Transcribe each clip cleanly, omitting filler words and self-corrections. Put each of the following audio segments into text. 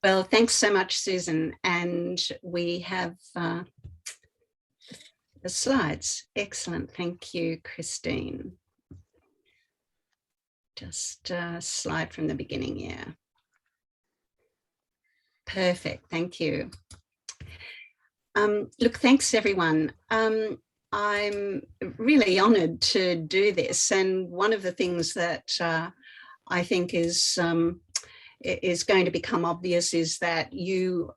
Well, thanks so much, Susan. And we have the slides. Excellent. Thank you, Christine. Just a slide from the beginning, yeah. Perfect. Thank you. Look, thanks, everyone. I'm really honoured to do this. And one of the things that I think is going to become obvious is that you,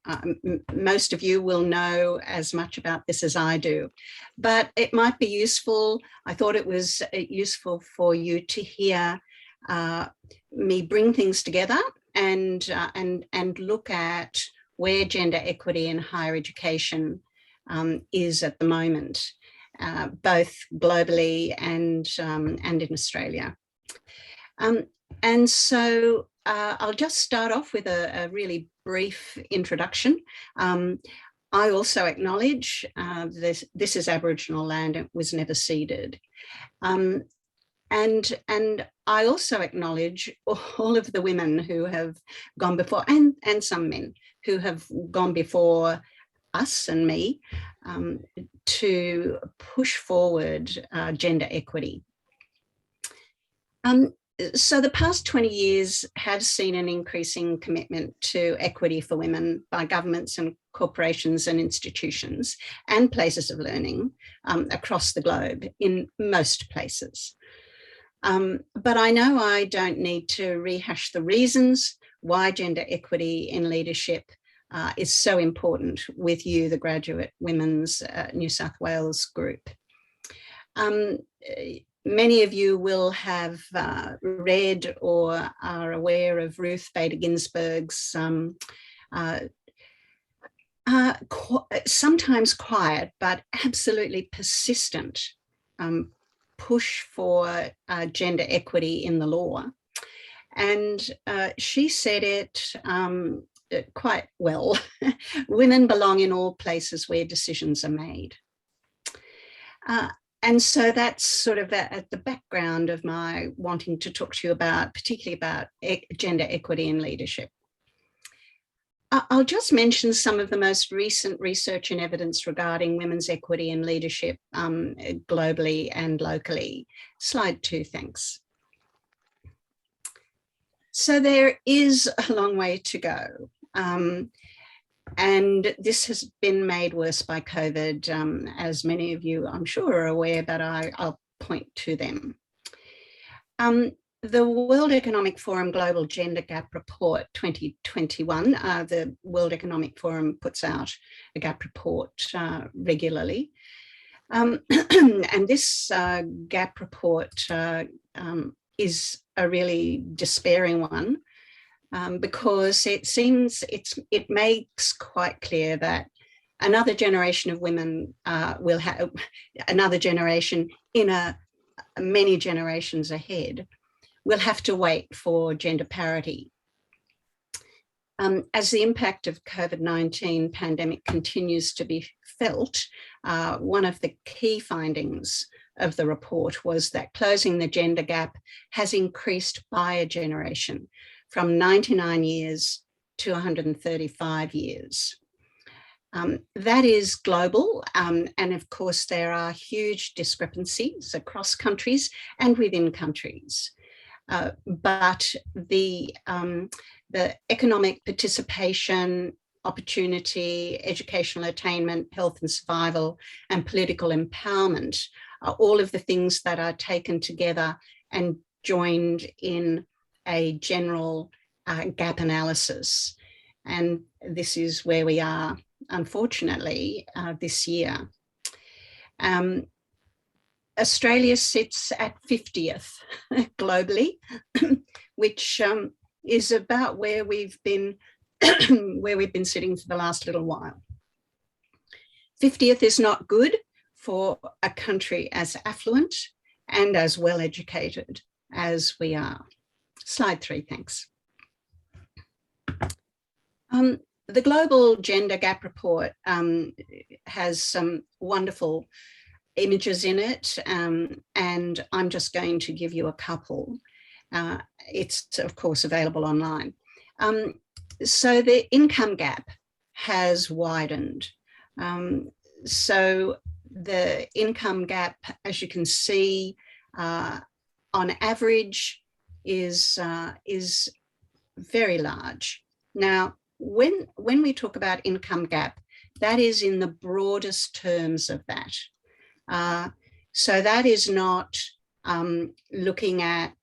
most of you will know as much about this as I do, but it might be useful. I thought it was useful for you to hear me bring things together and look at where gender equity in higher education is at the moment, both globally and in Australia. And so I'll just start off with a really brief introduction. I also acknowledge this is Aboriginal land. It was never ceded. And I also acknowledge all of the women who have gone before, and some men who have gone before us and me to push forward gender equity. So the past 20 years have seen an increasing commitment to equity for women by governments and corporations and institutions and places of learning across the globe in most places. But I know I don't need to rehash the reasons why gender equity in leadership is so important with you, the Graduate Women's New South Wales group. Many of you will have read or are aware of Ruth Bader Ginsburg's sometimes quiet but absolutely persistent push for gender equity in the law. And she said it quite well. Women belong in all places where decisions are made. And so that's sort of at the background of my wanting to talk to you about, particularly about gender equity in leadership. I'll just mention some of the most recent research and evidence regarding women's equity in leadership globally and locally. Slide 2, thanks. So there is a long way to go. And this has been made worse by COVID, as many of you, I'm sure, are aware, but I'll point to them. The World Economic Forum Global Gender Gap Report 2021, the World Economic Forum puts out a gap report regularly. And this gap report is a really despairing one. Because it seems it makes quite clear that another generation of women will have another generation in many generations ahead will have to wait for gender parity. As the impact of COVID-19 pandemic continues to be felt, one of the key findings of the report was that closing the gender gap has increased by a generation, from 99 years to 135 years. That is global, and of course there are huge discrepancies across countries and within countries. But the economic participation, opportunity, educational attainment, health and survival, and political empowerment are all of the things that are taken together and joined in a general gap analysis. And this is where we are, unfortunately, this year. Australia sits at 50th globally, which is about where we've been sitting for the last little while. 50th is not good for a country as affluent and as well educated as we are. Slide 3, thanks. The Global Gender Gap Report has some wonderful images in it, and I'm just going to give you a couple. it's of course available online. So the income gap has widened. So the income gap, as you can see, on average is very large. Now, when we talk about income gap, that is in the broadest terms of that. So that is not looking at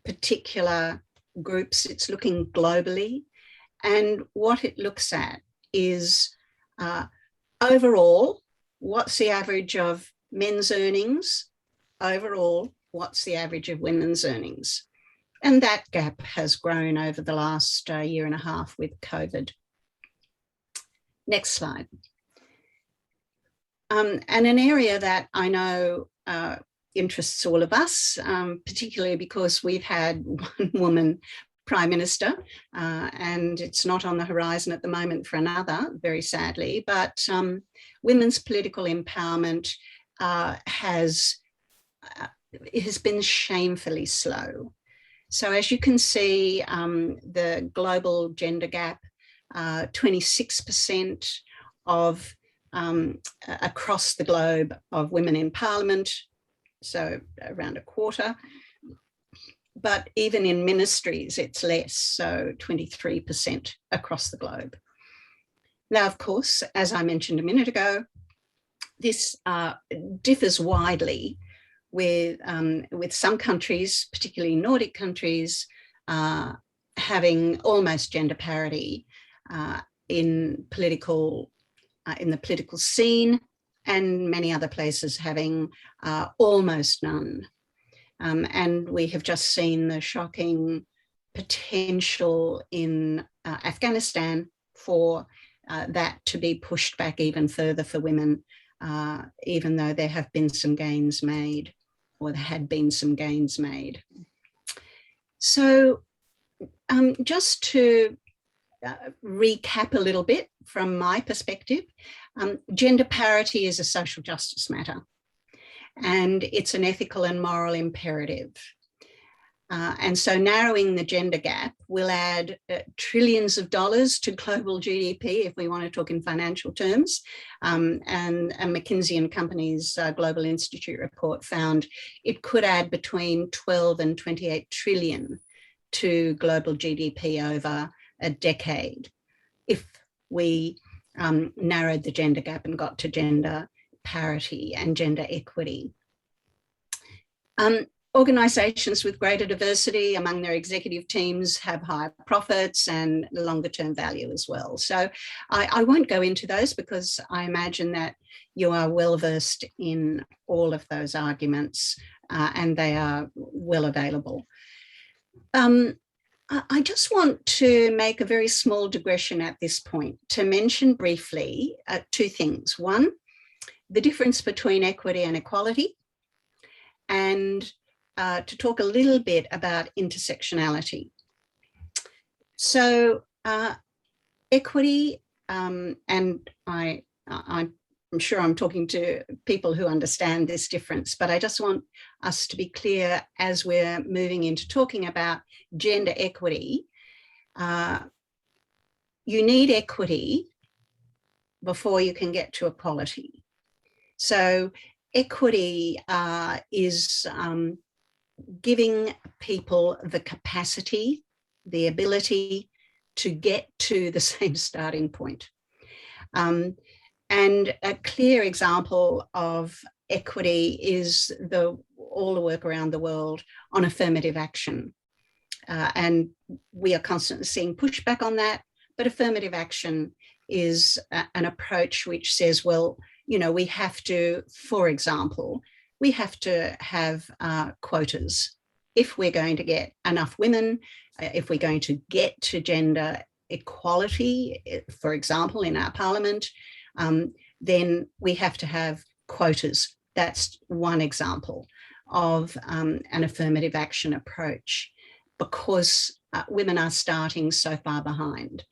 particular groups, it's looking globally. And what it looks at is overall, what's the average of men's earnings? Overall, what's the average of women's earnings? And that gap has grown over the last year and a half with COVID. Next slide. And an area that I know interests all of us, particularly because we've had one woman Prime Minister, and it's not on the horizon at the moment for another, very sadly, but women's political empowerment has been shamefully slow. So as you can see, the global gender gap, 26% of across the globe of women in parliament, so around a quarter. But even in ministries, it's less, so 23% across the globe. Now, of course, as I mentioned a minute ago, this differs widely with some countries, particularly Nordic countries, having almost gender parity in the political scene, and many other places having almost none. And we have just seen the shocking potential in Afghanistan for that to be pushed back even further for women, even though there have been some gains made, or there had been some gains made. So just to recap a little bit from my perspective, gender parity is a social justice matter, and it's an ethical and moral imperative. And so narrowing the gender gap will add trillions of dollars to global GDP, if we want to talk in financial terms. And McKinsey and Company's Global Institute report found it could add between 12 and 28 trillion to global GDP over a decade if we narrowed the gender gap and got to gender parity and gender equity. Organisations with greater diversity among their executive teams have higher profits and longer term value as well. So I won't go into those because I imagine that you are well versed in all of those arguments and they are well available. I just want to make a very small digression at this point to mention briefly two things. One, the difference between equity and equality, and to talk a little bit about intersectionality. So equity, and I'm sure I'm talking to people who understand this difference, but I just want us to be clear as we're moving into talking about gender equity. You need equity before you can get to equality. So equity is giving people the capacity, the ability to get to the same starting point. And a clear example of equity is all the work around the world on affirmative action. And we are constantly seeing pushback on that, but affirmative action is an approach which says, well, you know, we have to, for example, we have to have quotas if we're going to get enough women, if we're going to get to gender equality, for example, in our parliament, then we have to have quotas. That's one example of an affirmative action approach, because women are starting so far behind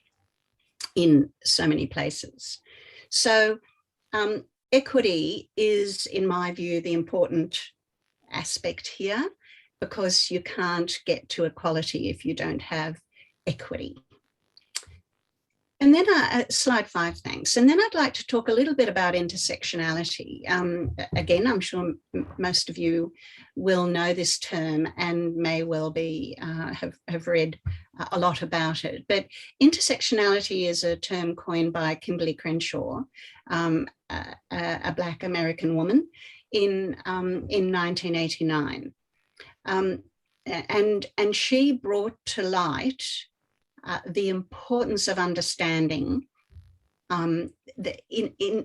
in so many places. So equity is, in my view, the important aspect here, because you can't get to equality if you don't have equity. And then slide 5, thanks. And then I'd like to talk a little bit about intersectionality. Again, I'm sure most of you will know this term and may well be have read a lot about it. But intersectionality is a term coined by Kimberly Crenshaw, a Black American woman, in 1989. And she brought to light the importance of understanding the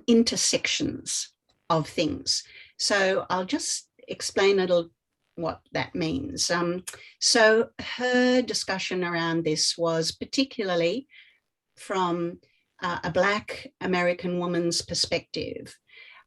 intersections of things. So I'll just explain a little what that means. So her discussion around this was particularly from a Black American woman's perspective,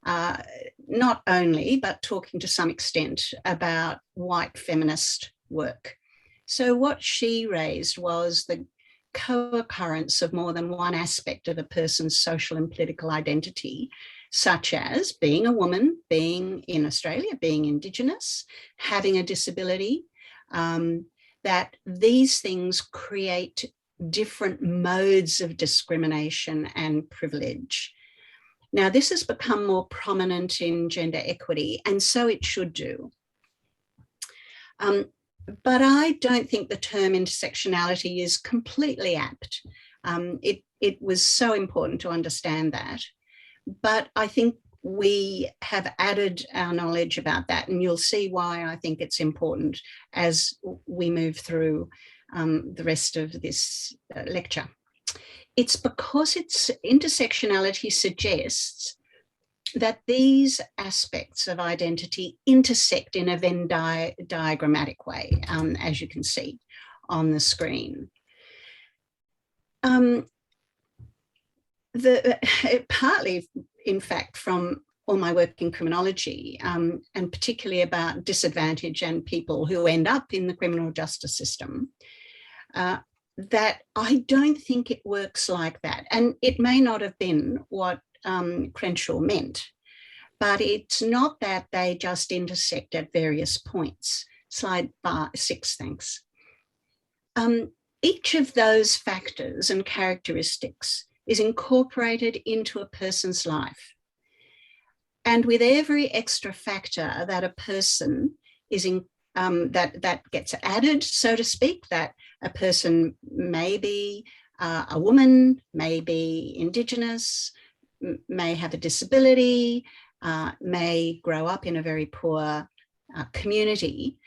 not only, but talking to some extent about white feminist work. So what she raised was the co-occurrence of more than one aspect of a person's social and political identity, such as being a woman, being in Australia, being Indigenous, having a disability, that these things create different modes of discrimination and privilege. Now, this has become more prominent in gender equity, and so it should do. But I don't think the term intersectionality is completely apt. It was so important to understand that. But I think we have added our knowledge about that, and you'll see why I think it's important as we move through the rest of this lecture. It's because intersectionality suggests that these aspects of identity intersect in a Venn diagrammatic way, as you can see on the screen. Partly, in fact, from all my work in criminology, and particularly about disadvantage and people who end up in the criminal justice system, that I don't think it works like that. And it may not have been what Crenshaw meant, but it's not that they just intersect at various points. Slide 6, thanks. Each of those factors and characteristics is incorporated into a person's life. And with every extra factor that a person is in, that gets added, so to speak, that a person may be a woman, may be Indigenous, may have a disability, may grow up in a very poor community.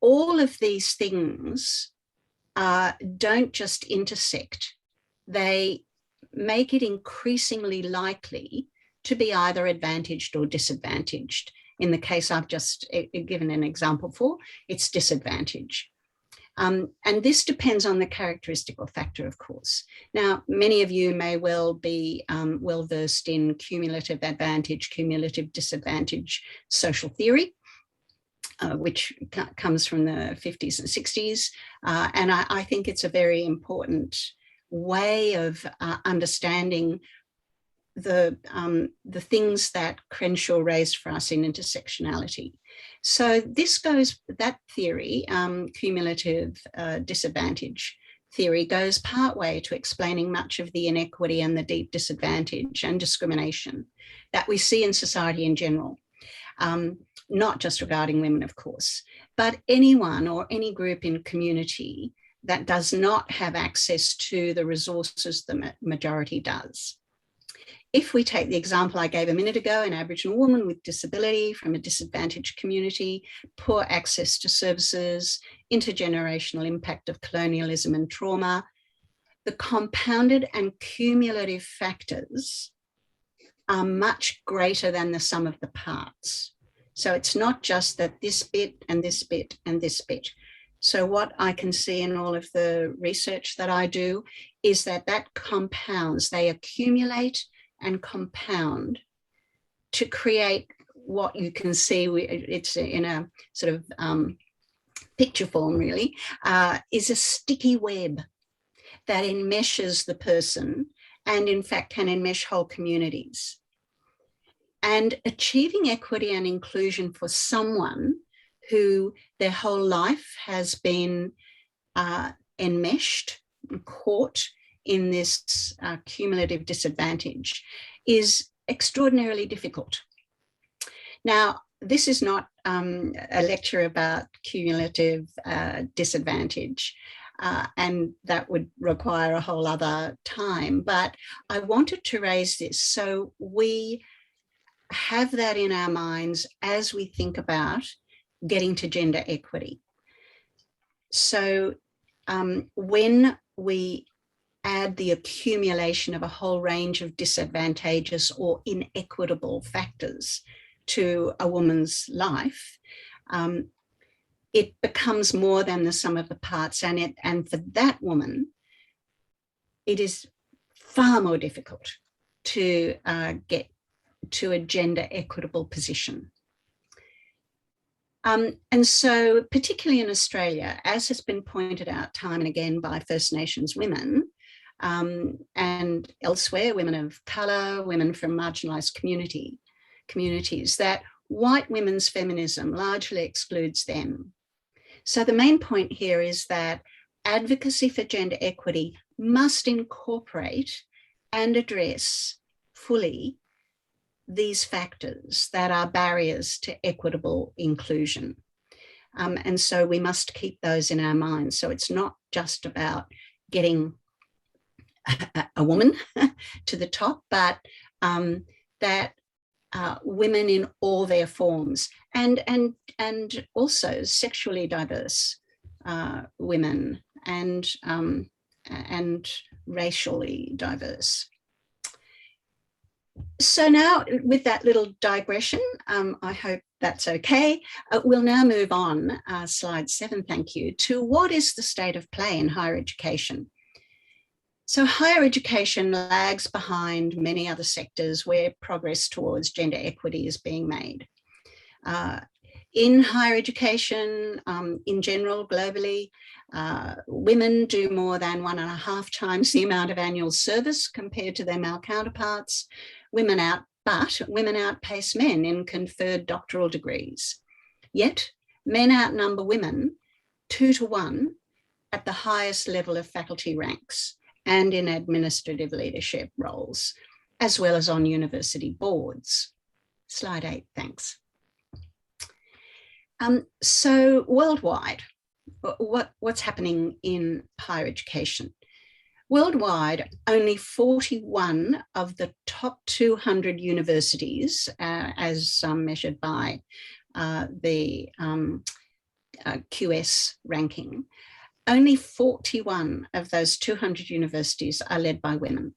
All of these things don't just intersect, they make it increasingly likely to be either advantaged or disadvantaged. In the case I've just given an example for, it's disadvantage. And this depends on the characteristic or factor, of course. Now, many of you may well be well versed in cumulative advantage, cumulative disadvantage social theory, which comes from the 50s and 60s. And I think it's a very important way of understanding the things that Crenshaw raised for us in intersectionality. So this goes, that theory, cumulative disadvantage theory, goes partway to explaining much of the inequity and the deep disadvantage and discrimination that we see in society in general, not just regarding women, of course, but anyone or any group in community that does not have access to the resources the majority does. If we take the example I gave a minute ago, an Aboriginal woman with disability from a disadvantaged community, poor access to services, intergenerational impact of colonialism and trauma, the compounded and cumulative factors are much greater than the sum of the parts. So it's not just that this bit and this bit and this bit. So what I can see in all of the research that I do is that that compounds, they accumulate and compound to create what you can see, it's in a sort of picture form really, is a sticky web that enmeshes the person and in fact can enmesh whole communities. And achieving equity and inclusion for someone who their whole life has been enmeshed, caught in this cumulative disadvantage, is extraordinarily difficult. Now, this is not a lecture about cumulative disadvantage, and that would require a whole other time, but I wanted to raise this so we have that in our minds as we think about getting to gender equity. So when we add the accumulation of a whole range of disadvantageous or inequitable factors to a woman's life, it becomes more than the sum of the parts, and for that woman, it is far more difficult to get to a gender equitable position. And so, particularly in Australia, as has been pointed out time and again by First Nations women, and elsewhere, women of colour, women from marginalised communities, that white women's feminism largely excludes them. So the main point here is that advocacy for gender equity must incorporate and address fully these factors that are barriers to equitable inclusion. And so we must keep those in our minds. So it's not just about getting a woman to the top, but that women in all their forms, and also sexually diverse women, and racially diverse. So now, with that little digression, I hope that's okay. We'll now move on, slide 7, thank you, to what is the state of play in higher education. So higher education lags behind many other sectors where progress towards gender equity is being made. In higher education, in general, globally, women do more than 1.5 times the amount of annual service compared to their male counterparts. Women outpace men in conferred doctoral degrees. Yet, men outnumber women 2 to 1 at the highest level of faculty ranks and in administrative leadership roles, as well as on university boards. Slide 8, thanks. So worldwide, what's happening in higher education? Worldwide, only 41 of the top 200 universities, as measured by the QS ranking, only 41 of those 200 universities are led by women.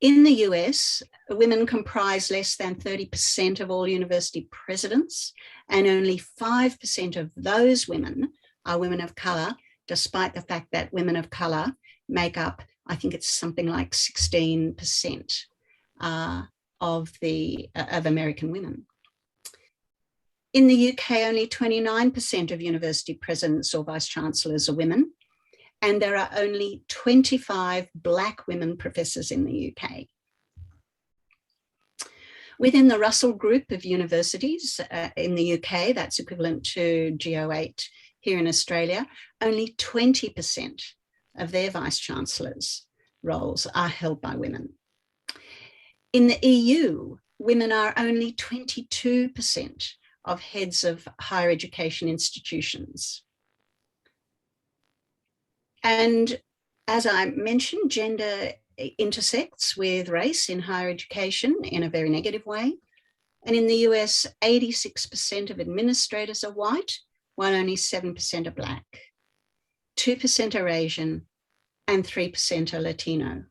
In the US, women comprise less than 30% of all university presidents, and only 5% of those women are women of colour, despite the fact that women of colour make up, I think it's something like 16% of American women. In the UK, only 29% of university presidents or vice chancellors are women, and there are only 25 Black women professors in the UK. Within the Russell Group of universities in the UK, that's equivalent to GO8 here in Australia, only 20% of their vice chancellors' roles are held by women. In the EU, women are only 22% of heads of higher education institutions. And as I mentioned, gender intersects with race in higher education in a very negative way. And in the US, 86% of administrators are white, while only 7% are Black. 2% are Asian, and 3% are Latino.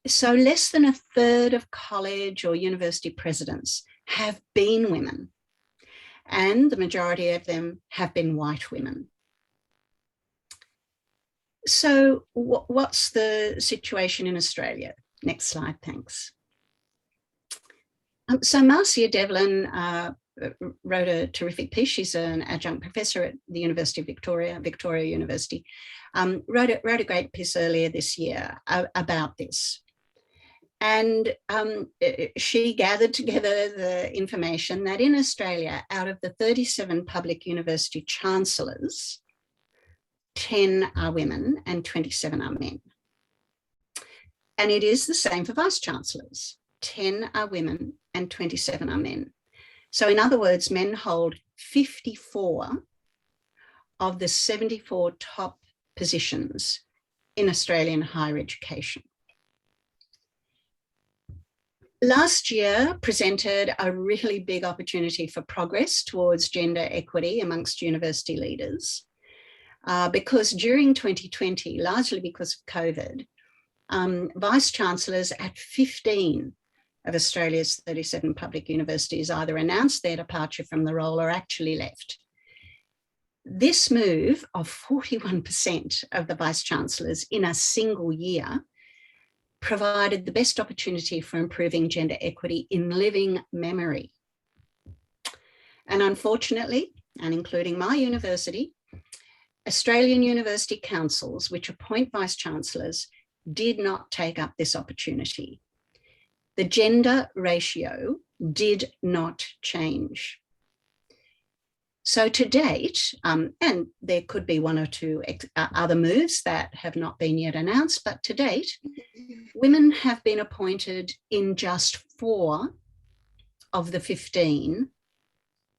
So less than 1/3 of college or university presidents have been women, and the majority of them have been white women. So what's the situation in Australia? Next slide, thanks. So Marcia Devlin wrote a terrific piece. She's an adjunct professor at the University of Victoria University, wrote a great piece earlier this year about this. And she gathered together the information that in Australia, out of the 37 public university chancellors, 10 are women and 27 are men. And it is the same for vice chancellors. 10 are women and 27 are men. So in other words, men hold 54 of the 74 top positions in Australian higher education. Last year presented a really big opportunity for progress towards gender equity amongst university leaders, because during 2020, largely because of COVID, vice chancellors at 15 of Australia's 37 public universities either announced their departure from the role or actually left. This move of 41% of the vice chancellors in a single year provided the best opportunity for improving gender equity in living memory. And unfortunately, and including my university, Australian university councils, which appoint vice chancellors, did not take up this opportunity. The gender ratio did not change. So to date, and there could be one or two other moves that have not been yet announced, but to date, women have been appointed in just 4 of the 15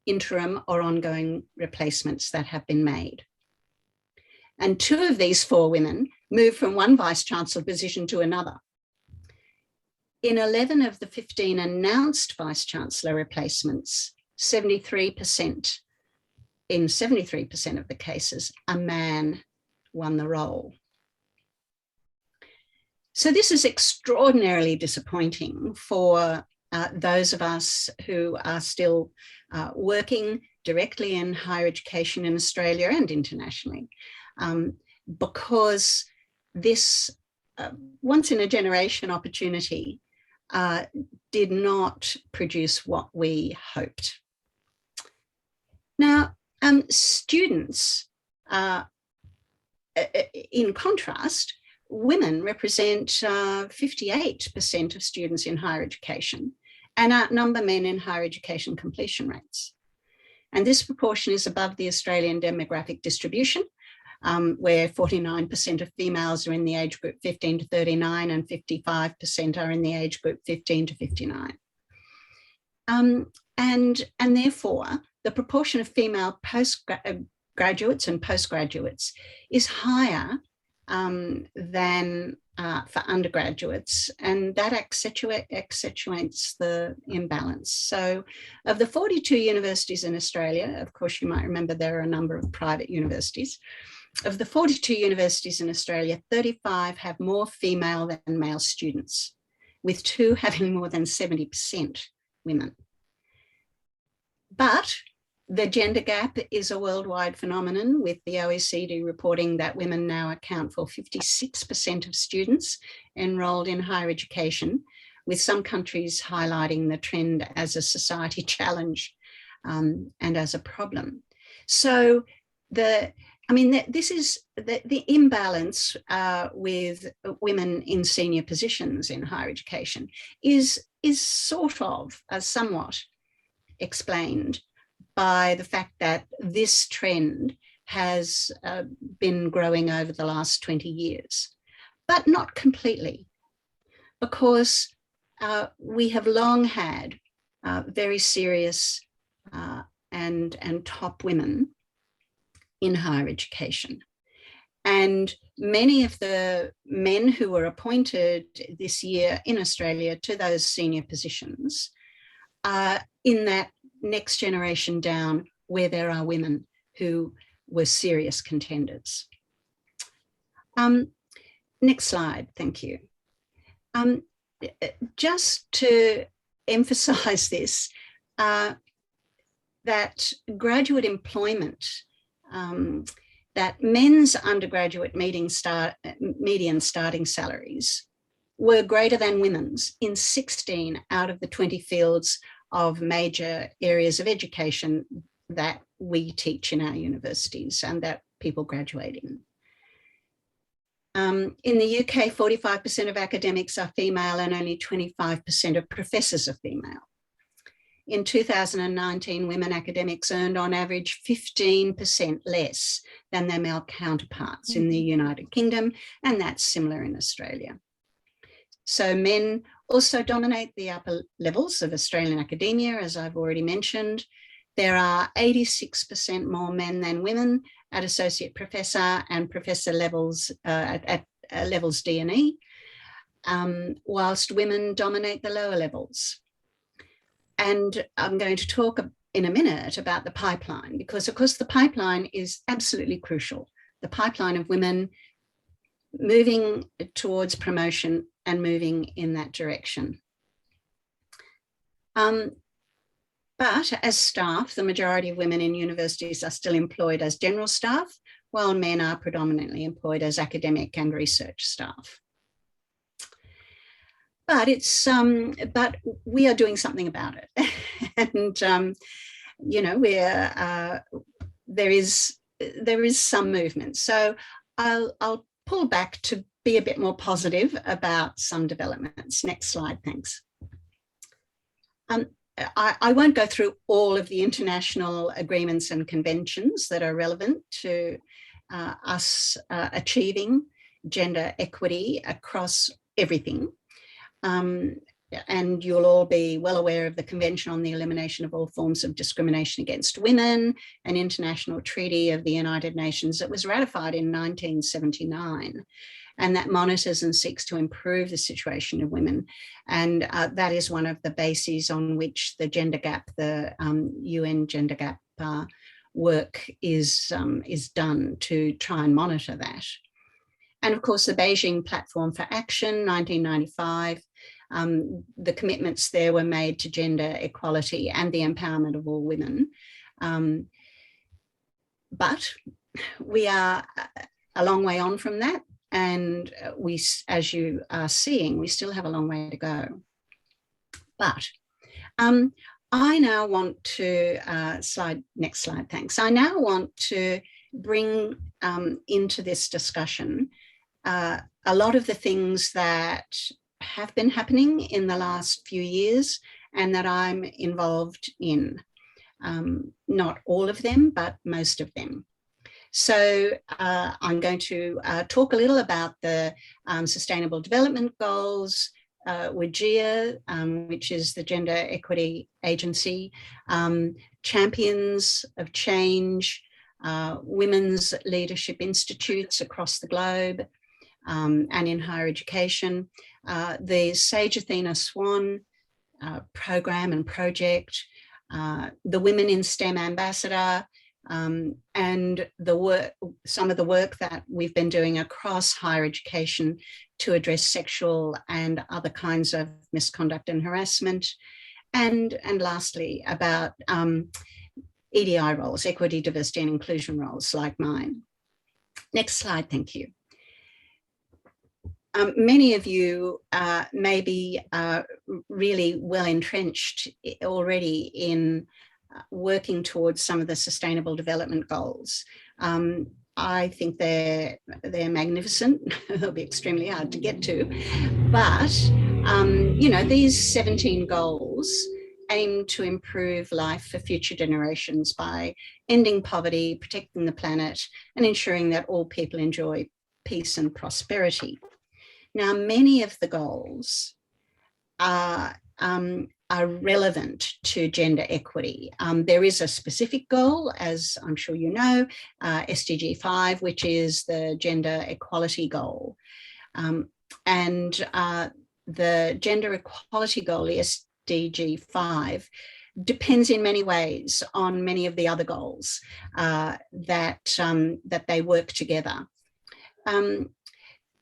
interim or ongoing replacements that have been made. And 2 of these 4 women moved from one vice-chancellor position to another. In 11 of the 15 announced vice-chancellor replacements, 73%, in 73% of the cases, a man won the role. So this is extraordinarily disappointing for those of us who are still working directly in higher education in Australia and internationally, because this once-in-a-generation opportunity did not produce what we hoped. Now, students, in contrast, women represent 58% of students in higher education and outnumber men in higher education completion rates. And this proportion is above the Australian demographic distribution, where 49% of females are in the age group 15 to 39 and 55% are in the age group 15 to 59. And therefore, the proportion of female postgraduates and postgraduates is higher than for undergraduates, and that accentuates the imbalance. So of the 42 universities in Australia, of course, you might remember there are a number of private universities. Of the 42 universities in Australia, 35 have more female than male students, with 2 having more than 70% women. But the gender gap is a worldwide phenomenon, with the OECD reporting that women now account for 56% of students enrolled in higher education, with some countries highlighting the trend as a society challenge and as a problem. So this is the imbalance with women in senior positions in higher education is sort of somewhat explained by the fact that this trend has been growing over the last 20 years, but not completely, because we have long had very serious and top women in higher education. And many of the men who were appointed this year in Australia to those senior positions are in that next generation down where there are women who were serious contenders. Next slide, thank you. Just to emphasize this, that graduate employment, that men's undergraduate median starting salaries were greater than women's in 16 out of the 20 fields of major areas of education that we teach in our universities and that people graduate in. In the UK, 45% of academics are female and only 25% of professors are female. In 2019, women academics earned on average 15% less than their male counterparts in the United Kingdom, and that's similar in Australia. So men also dominate the upper levels of Australian academia, as I've already mentioned. There are 86% more men than women at associate professor and professor levels at levels D and E, whilst women dominate the lower levels. And I'm going to talk in a minute about the pipeline, because of course the pipeline is absolutely crucial. The pipeline of women moving towards promotion and moving in that direction. But as staff, the majority of women in universities are still employed as general staff, while men are predominantly employed as academic and research staff. But but we are doing something about it, and you know, there is some movement. So I'll pull back to be a bit more positive about some developments. Next slide, thanks. I won't go through all of the international agreements and conventions that are relevant to us achieving gender equity across everything. And you'll all be well aware of the Convention on the Elimination of All Forms of Discrimination Against Women, an international treaty of the United Nations that was ratified in 1979. And that monitors and seeks to improve the situation of women. And that is one of the bases on which the gender gap, the UN gender gap work is done to try and monitor that. And of course, the Beijing Platform for Action, 1995, the commitments there were made to gender equality and the empowerment of all women. But we are a long way on from that. And we, as you are seeing, we still have a long way to go. But I now want to, next slide, thanks. I now want to bring into this discussion a lot of the things that have been happening in the last few years and that I'm involved in. Not all of them, but most of them. So I'm going to talk a little about the Sustainable Development Goals, WGEA, which is the Gender Equity Agency, Champions of Change, Women's Leadership Institutes across the globe and in higher education, the Sage Athena Swan program and project, the Women in STEM Ambassador, and some of the work that we've been doing across higher education to address sexual and other kinds of misconduct and harassment. And lastly, about EDI roles, equity, diversity and inclusion roles like mine. Next slide, thank you. Many of you may be really well entrenched already in working towards some of the Sustainable Development Goals. I think they're magnificent. They'll be extremely hard to get to, but you know, these 17 goals aim to improve life for future generations by ending poverty, protecting the planet, and ensuring that all people enjoy peace and prosperity. Now, many of the goals are relevant to gender equity. There is a specific goal, as I'm sure you know, SDG 5, which is the gender equality goal. And the gender equality goal, the SDG 5, depends in many ways on many of the other goals that they work together.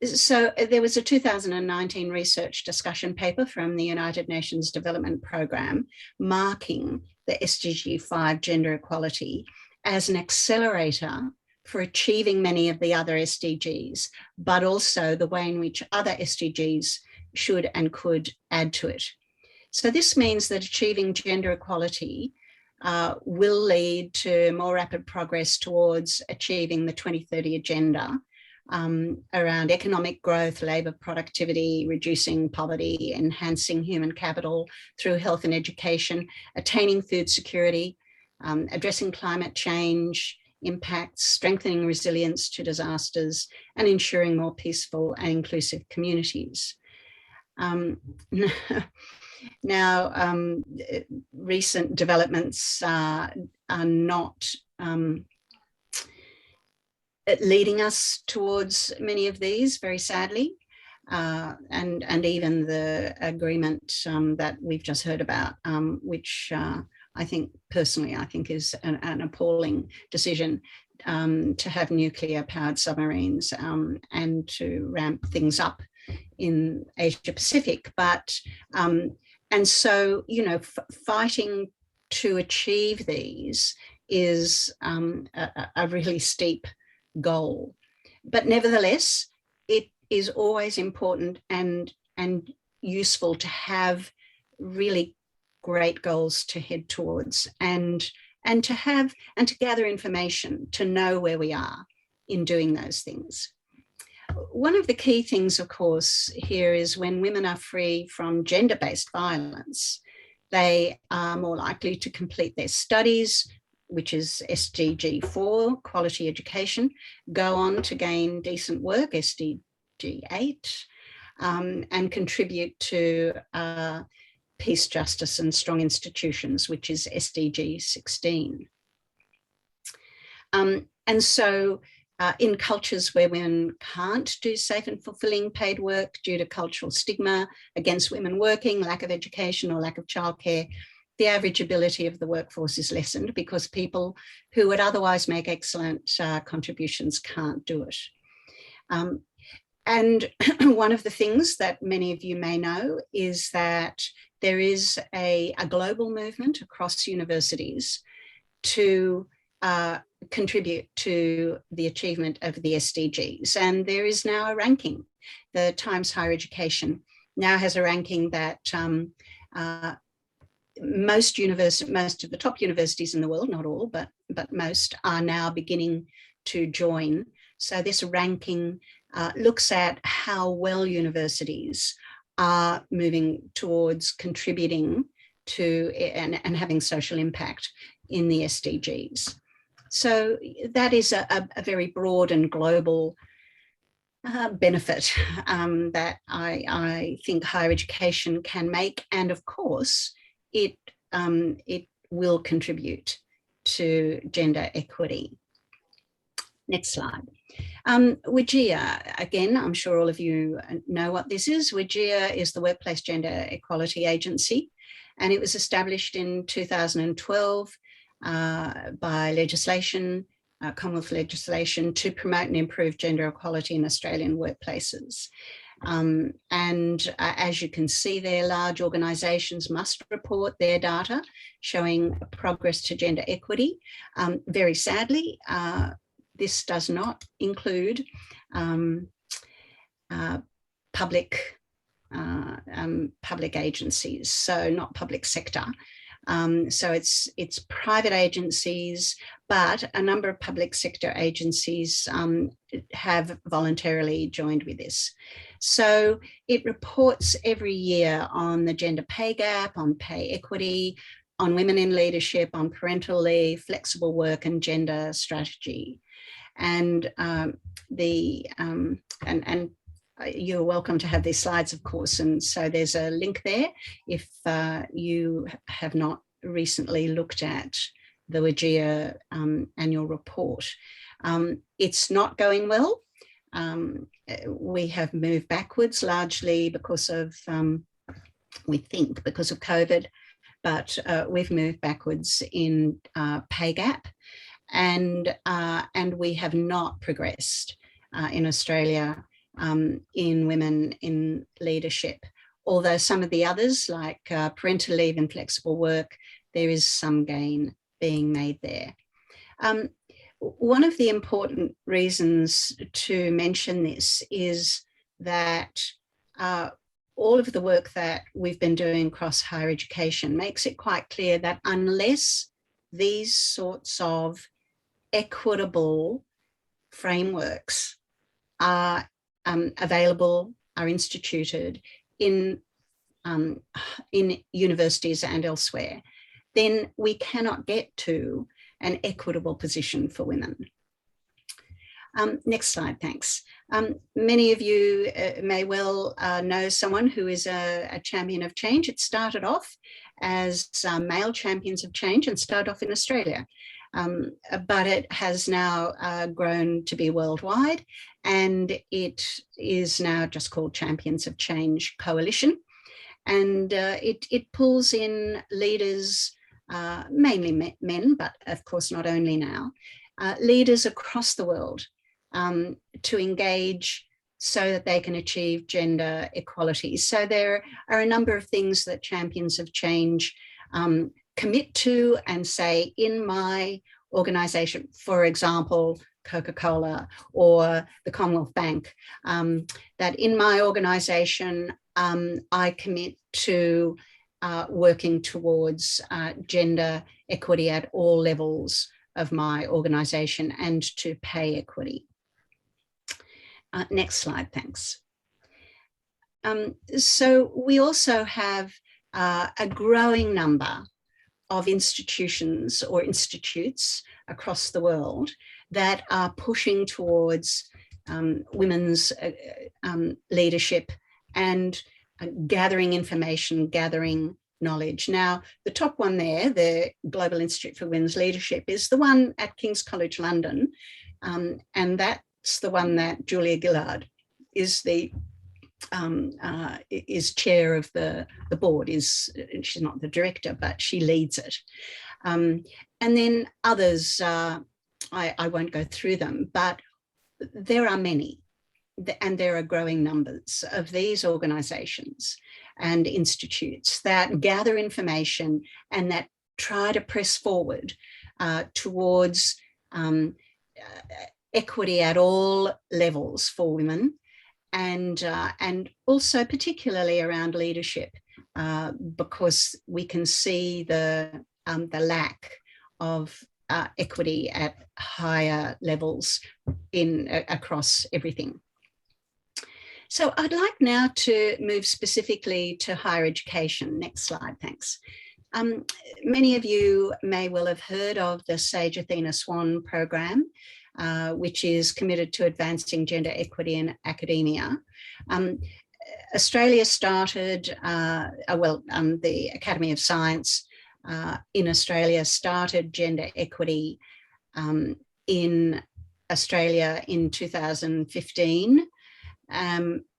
So there was a 2019 research discussion paper from the United Nations Development Programme marking the SDG 5 gender equality as an accelerator for achieving many of the other SDGs, but also the way in which other SDGs should and could add to it. So this means that achieving gender equality will lead to more rapid progress towards achieving the 2030 agenda, around economic growth, labour productivity, reducing poverty, enhancing human capital through health and education, attaining food security, addressing climate change impacts, strengthening resilience to disasters, and ensuring more peaceful and inclusive communities. Now, recent developments are not leading us towards many of these, very sadly, and even the agreement that we've just heard about, which I think personally, I think is an appalling decision to have nuclear-powered submarines and to ramp things up in Asia Pacific. But and so, you know, fighting to achieve these is a really steep goal. But nevertheless, it is always important and useful to have really great goals to head towards and to gather information to know where we are in doing those things. One of the key things, of course, here is when women are free from gender-based violence, they are more likely to complete their studies, which is SDG 4, quality education, go on to gain decent work, SDG 8, and contribute to peace, justice, and strong institutions, which is SDG 16. And so in cultures where women can't do safe and fulfilling paid work due to cultural stigma against women working, lack of education or lack of childcare, the average ability of the workforce is lessened because people who would otherwise make excellent contributions can't do it. And one of the things that many of you may know is that there is a global movement across universities to contribute to the achievement of the SDGs. And there is now a ranking. The Times Higher Education now has a ranking that most of the top universities in the world, not all, but most, are now beginning to join. So this ranking looks at how well universities are moving towards contributing to and having social impact in the SDGs. So that is a very broad and global benefit that I think higher education can make, and of course it will contribute to gender equity. Next slide. WGEA, again, I'm sure all of you know what this is. WGEA is the Workplace Gender Equality Agency, and it was established in 2012 by legislation, Commonwealth legislation, to promote and improve gender equality in Australian workplaces. As you can see there, large organisations must report their data showing progress to gender equity. Very sadly, this does not include public agencies, so not public sector. So it's private agencies, but a number of public sector agencies have voluntarily joined with this. So it reports every year on the gender pay gap, on pay equity, on women in leadership, on parental leave, flexible work, and gender strategy. And you're welcome to have these slides, of course. And so there's a link there if you have not recently looked at the WGEA annual report. It's not going well. We have moved backwards largely because of, we think, because of COVID, but we've moved backwards in pay gap, and we have not progressed in Australia in women in leadership. Although some of the others, like parental leave and flexible work, there is some gain being made there. One of the important reasons to mention this is that all of the work that we've been doing across higher education makes it quite clear that unless these sorts of equitable frameworks are available, are instituted in universities and elsewhere, then we cannot get to an equitable position for women. Next slide, thanks. Many of you may well know someone who is a champion of change. It started off as male champions of change and started off in Australia. But it has now grown to be worldwide, and it is now just called Champions of Change Coalition. And it pulls in leaders, mainly men, but of course not only now, leaders across the world to engage so that they can achieve gender equality. So there are a number of things that Champions of Change commit to and say, in my organisation, for example, Coca-Cola or the Commonwealth Bank, that in my organisation, I commit to working towards gender equity at all levels of my organisation and to pay equity. Next slide, thanks. So we also have a growing number of institutions or institutes across the world that are pushing towards women's leadership and gathering information, gathering knowledge. Now, the top one there, the Global Institute for Women's Leadership, is the one at King's College London, and that's the one that Julia Gillard is the is chair of the board. She's not the director, but she leads it. And then others, I won't go through them, but there are many, and there are growing numbers of these organisations and institutes that gather information and that try to press forward towards equity at all levels for women, and also particularly around leadership, because we can see the lack of equity at higher levels across everything. So I'd like now to move specifically to higher education. Next slide, thanks. Many of you may well have heard of the Sage Athena Swan program, which is committed to advancing gender equity in academia. Australia started, the Academy of Science in Australia started gender equity in Australia in 2015.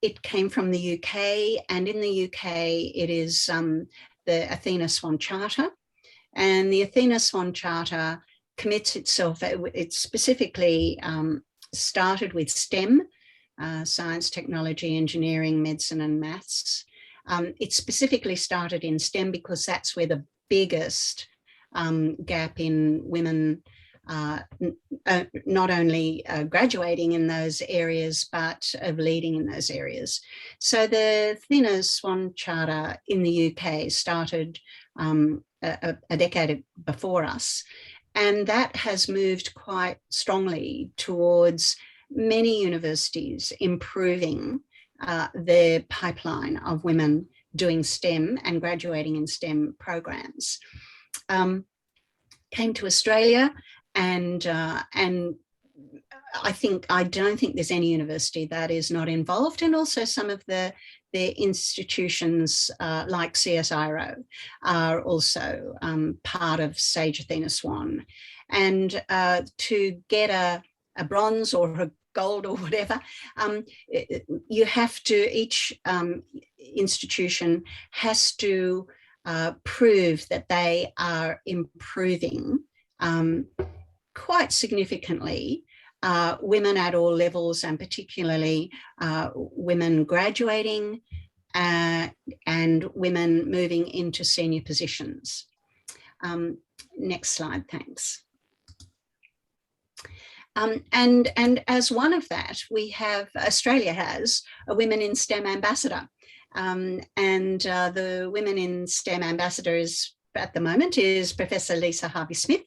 It came from the UK, and in the UK it is the Athena Swan Charter. And the Athena Swan Charter commits itself, it specifically started with STEM, science, technology, engineering, medicine and maths. It specifically started in STEM because that's where the biggest gap in women not only graduating in those areas, but of leading in those areas. So the Athena Swan Charter in the UK started a decade before us, and that has moved quite strongly towards many universities improving their pipeline of women doing STEM and graduating in STEM programs. Came to Australia, and I don't think there's any university that is not involved, and also some of the institutions like CSIRO are also part of Sage Athena Swan. And to get a bronze or a gold or whatever, you have to, each institution has to prove that they are improving quite significantly women at all levels, and particularly women graduating and women moving into senior positions. Next slide, thanks. And as one of that, Australia has a Women in STEM ambassador. And the Women in STEM ambassador is at the moment is Professor Lisa Harvey-Smith,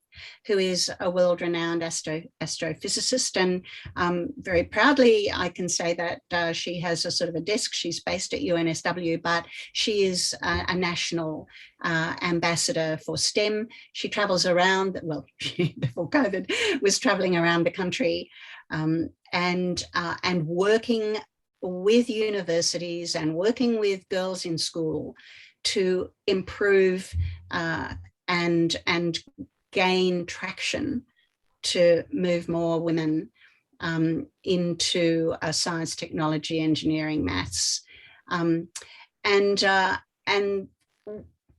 who is a world-renowned astrophysicist, and very proudly I can say that she has a sort of a desk. She's based at UNSW, but she is a national ambassador for STEM. She travels around, well, she, before COVID, was traveling around the country and working with universities and working with girls in school to improve and gain traction to move more women into science, technology, engineering, maths, and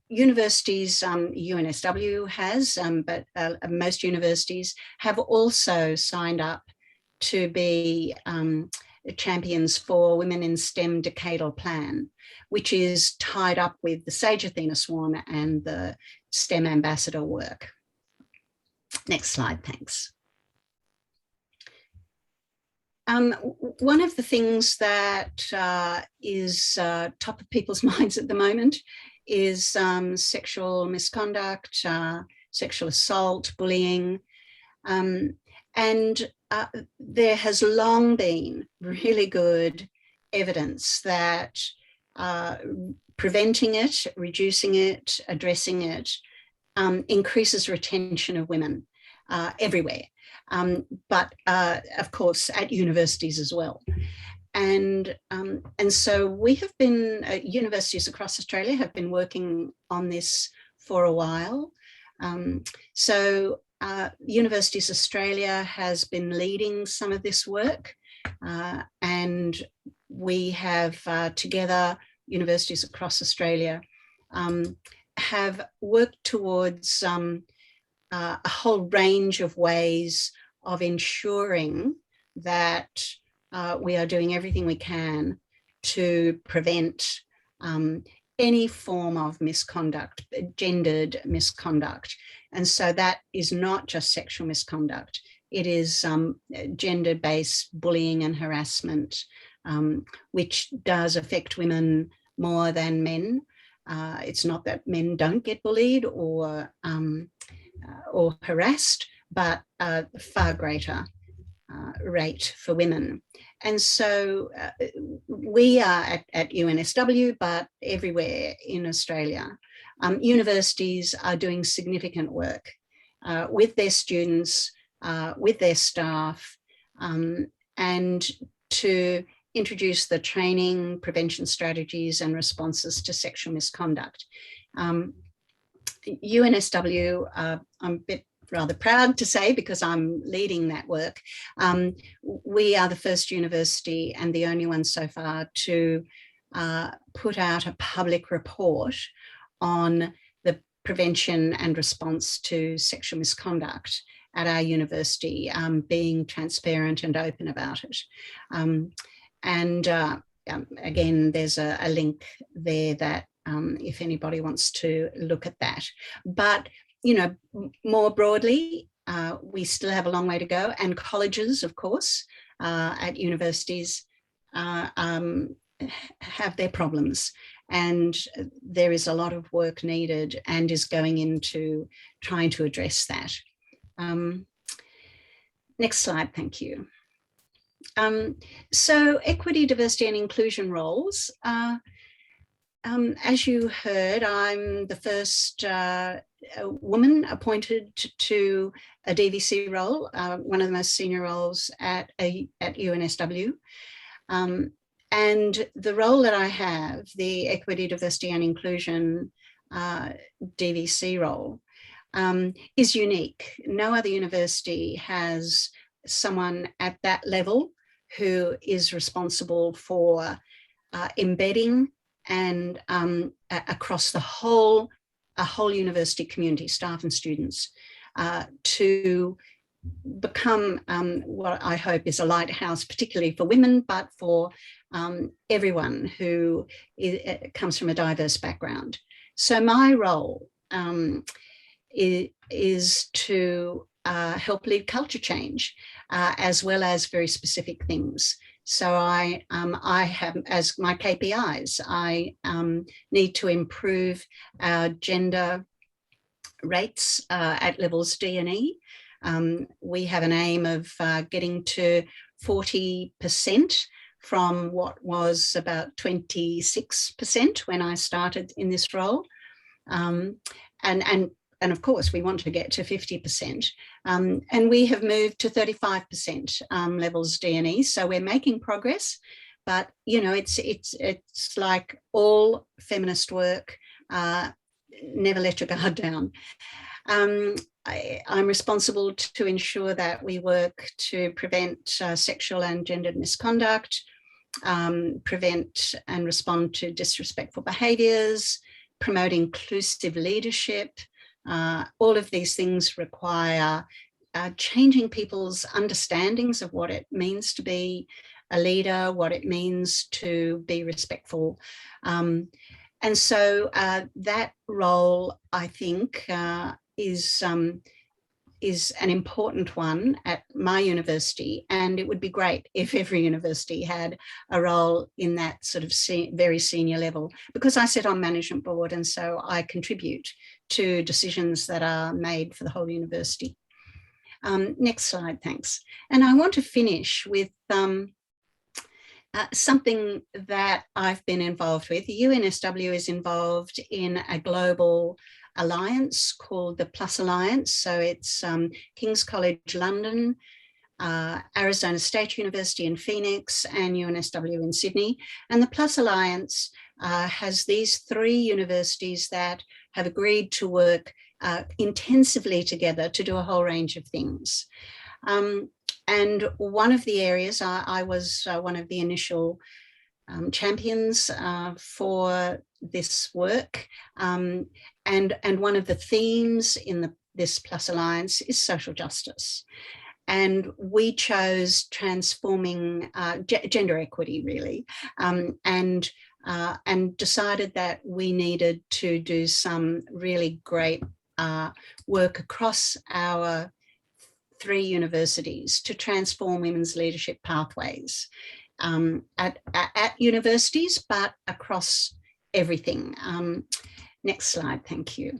universities, UNSW has, but most universities have also signed up to be champions for Women in STEM Decadal Plan, which is tied up with the Sage Athena Swan and the STEM ambassador work. Next slide, thanks. One of the things that is top of people's minds at the moment is sexual misconduct, sexual assault, bullying, and there has long been really good evidence that preventing it, reducing it, addressing it increases retention of women everywhere, but of course at universities as well. And so we have been, universities across Australia have been working on this for a while. Universities Australia has been leading some of this work, and we have together, universities across Australia have worked towards a whole range of ways of ensuring that we are doing everything we can to prevent any form of misconduct, gendered misconduct. And so that is not just sexual misconduct. It is gender-based bullying and harassment, which does affect women more than men. It's not that men don't get bullied or harassed, but far greater rate for women. And so we are at UNSW, but everywhere in Australia, universities are doing significant work with their students, with their staff, and to introduce the training, prevention strategies and responses to sexual misconduct. UNSW, I'm a bit rather proud to say, because I'm leading that work, we are the first university and the only one so far to put out a public report on the prevention and response to sexual misconduct at our university, being transparent and open about it. Again, there's a link there that if anybody wants to look at that. But, you know, more broadly, we still have a long way to go, and colleges, of course, at universities have their problems, and there is a lot of work needed and is going into trying to address that. Next slide, thank you. So equity, diversity and inclusion roles. As you heard, I'm the first woman appointed to a DVC role, one of the most senior roles at UNSW. And the role that I have, the equity, diversity and inclusion DVC role, is unique. No other university has someone at that level who is responsible for embedding and across the whole university community, staff and students, to become what I hope is a lighthouse, particularly for women, but for everyone who comes from a diverse background. So my role is to help lead culture change, as well as very specific things. So I have, as my KPIs, I need to improve our gender rates at levels D and E. We have an aim of getting to 40% from what was about 26% when I started in this role. And of course, we want to get to 50%. And we have moved to 35% levels D and E. So we're making progress. But, you know, it's like all feminist work, never let your guard down. I'm responsible to ensure that we work to prevent sexual and gendered misconduct, prevent and respond to disrespectful behaviours, promote inclusive leadership. All of these things require changing people's understandings of what it means to be a leader, what it means to be respectful. And so that role, I think, is an important one at my university, and it would be great if every university had a role in that sort of very senior level, because I sit on management board and so I contribute to decisions that are made for the whole university. Next slide, thanks. And I want to finish with something that I've been involved with. The UNSW is involved in a global alliance called the Plus Alliance. So it's King's College London, Arizona State University in Phoenix, and UNSW in Sydney. And the Plus Alliance has these 3 universities that have agreed to work intensively together to do a whole range of things. And one of the areas, I was one of the initial champions for this work. And one of the themes in this Plus Alliance is social justice. And we chose transforming gender equity, really, and decided that we needed to do some really great work across our 3 universities to transform women's leadership pathways at universities, but across everything. Next slide, thank you.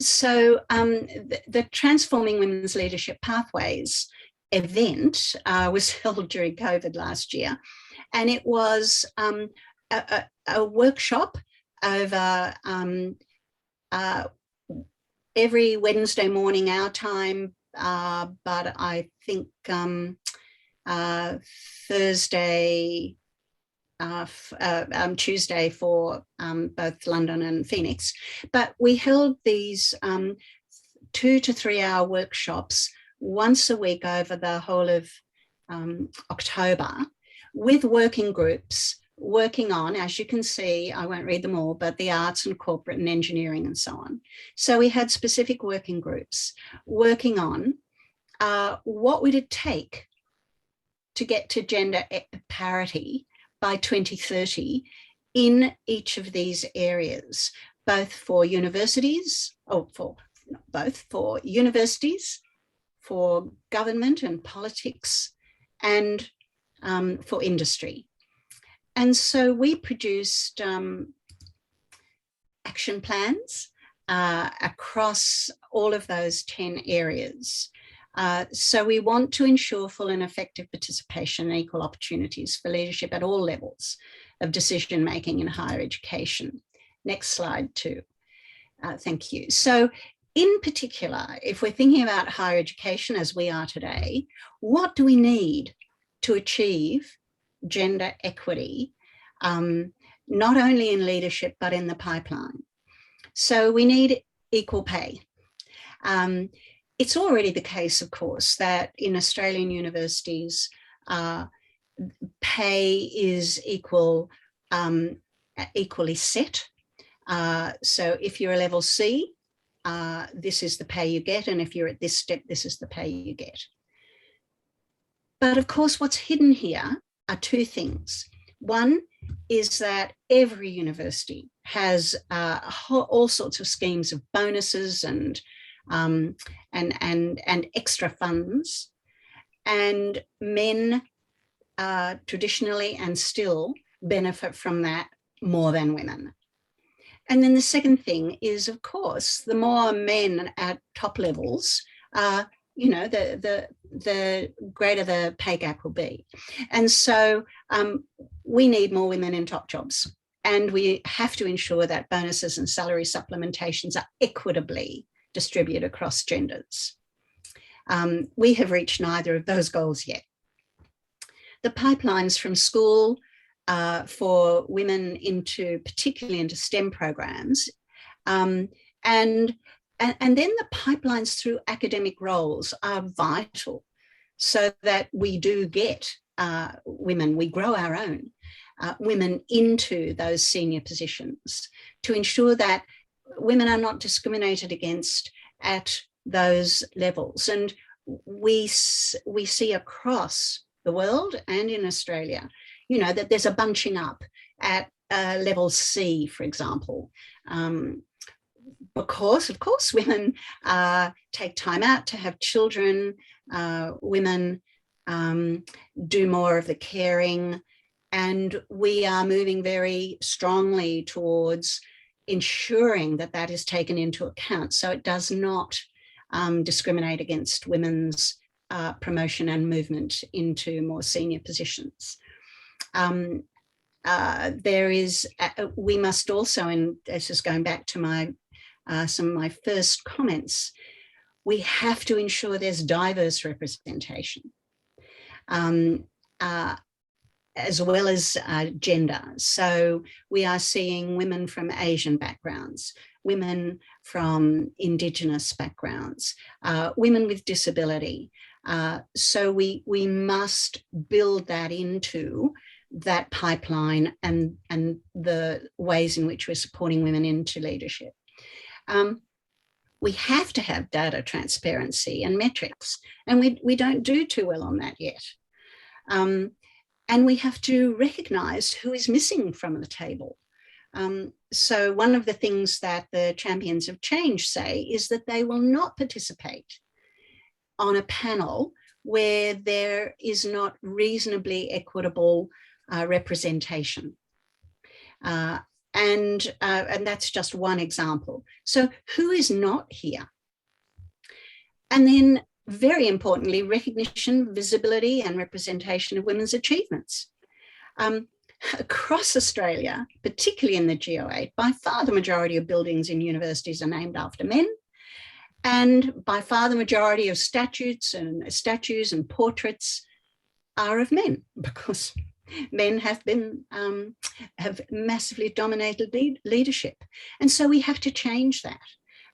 So the Transforming Women's Leadership Pathways event was held during COVID last year, and it was a workshop over every Wednesday morning our time, but I think Thursday, Tuesday for both London and Phoenix. But we held these 2 to 3 hour workshops once a week over the whole of October, with working groups working on, as you can see, I won't read them all, but the arts and corporate and engineering and so on. So we had specific working groups working on what would it take to get to gender parity by 2030 in each of these areas, both for universities, for universities, for government and politics, and for industry. And so we produced action plans across all of those 10 areas. So we want to ensure full and effective participation and equal opportunities for leadership at all levels of decision-making in higher education. Next slide too. Thank you. So in particular, if we're thinking about higher education as we are today, what do we need to achieve gender equity, not only in leadership, but in the pipeline? So we need equal pay. It's already the case, of course, that in Australian universities, pay is equally set. So if you're a level C, this is the pay you get. And if you're at this step, this is the pay you get. But of course, what's hidden here are 2 things. One is that every university has all sorts of schemes of bonuses and extra funds, and men traditionally and still benefit from that more than women. And then the second thing is, of course, the more men at top levels, you know, the greater the pay gap will be. And so we need more women in top jobs. And we have to ensure that bonuses and salary supplementations are equitably distributed across genders. We have reached neither of those goals yet. The pipelines from school for women particularly into STEM programs, and then the pipelines through academic roles are vital so that we do get women, we grow our own women into those senior positions to ensure that women are not discriminated against at those levels. And we see across the world and in Australia, you know, that there's a bunching up at level C, for example, because, of course, women take time out to have children, women do more of the caring, and we are moving very strongly towards ensuring that that is taken into account so it does not discriminate against women's promotion and movement into more senior positions. We must also, and this is going back to some of my first comments, we have to ensure there's diverse representation, as well as gender. So we are seeing women from Asian backgrounds, women from Indigenous backgrounds, women with disability. So we must build that into that pipeline and the ways in which we're supporting women into leadership. We have to have data transparency and metrics, and we don't do too well on that yet. And we have to recognise who is missing from the table. So one of the things that the champions of change say is that they will not participate on a panel where there is not reasonably equitable representation. And that's just one example. So who is not here? And then, very importantly, recognition, visibility, and representation of women's achievements. Across Australia, particularly in the G08, by far the majority of buildings in universities are named after men, and by far the majority of statues and portraits are of men, because men have massively dominated leadership. And so we have to change that.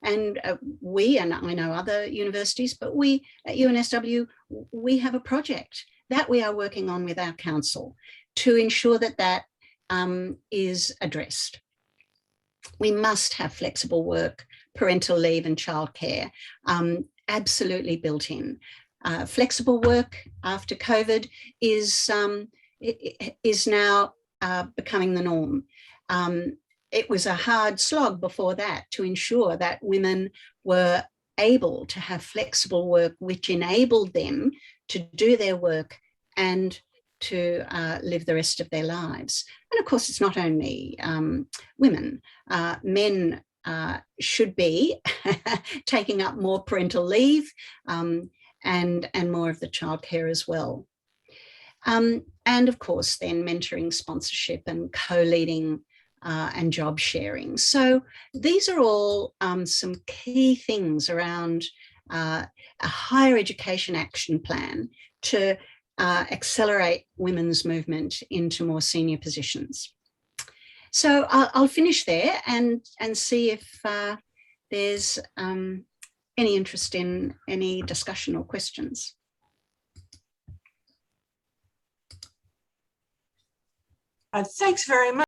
And and I know other universities, but we at UNSW, we have a project that we are working on with our council to ensure that that is addressed. We must have flexible work, parental leave and childcare absolutely built in. Flexible work after COVID is now becoming the norm. It was a hard slog before that to ensure that women were able to have flexible work which enabled them to do their work and to live the rest of their lives. And of course, it's not only women. Men should be taking up more parental leave and more of the childcare as well. And of course, then mentoring, sponsorship, and co-leading and job sharing. So these are all some key things around a higher education action plan to accelerate women's movement into more senior positions. So I'll finish there and see if there's any interest in any discussion or questions. Thanks very much.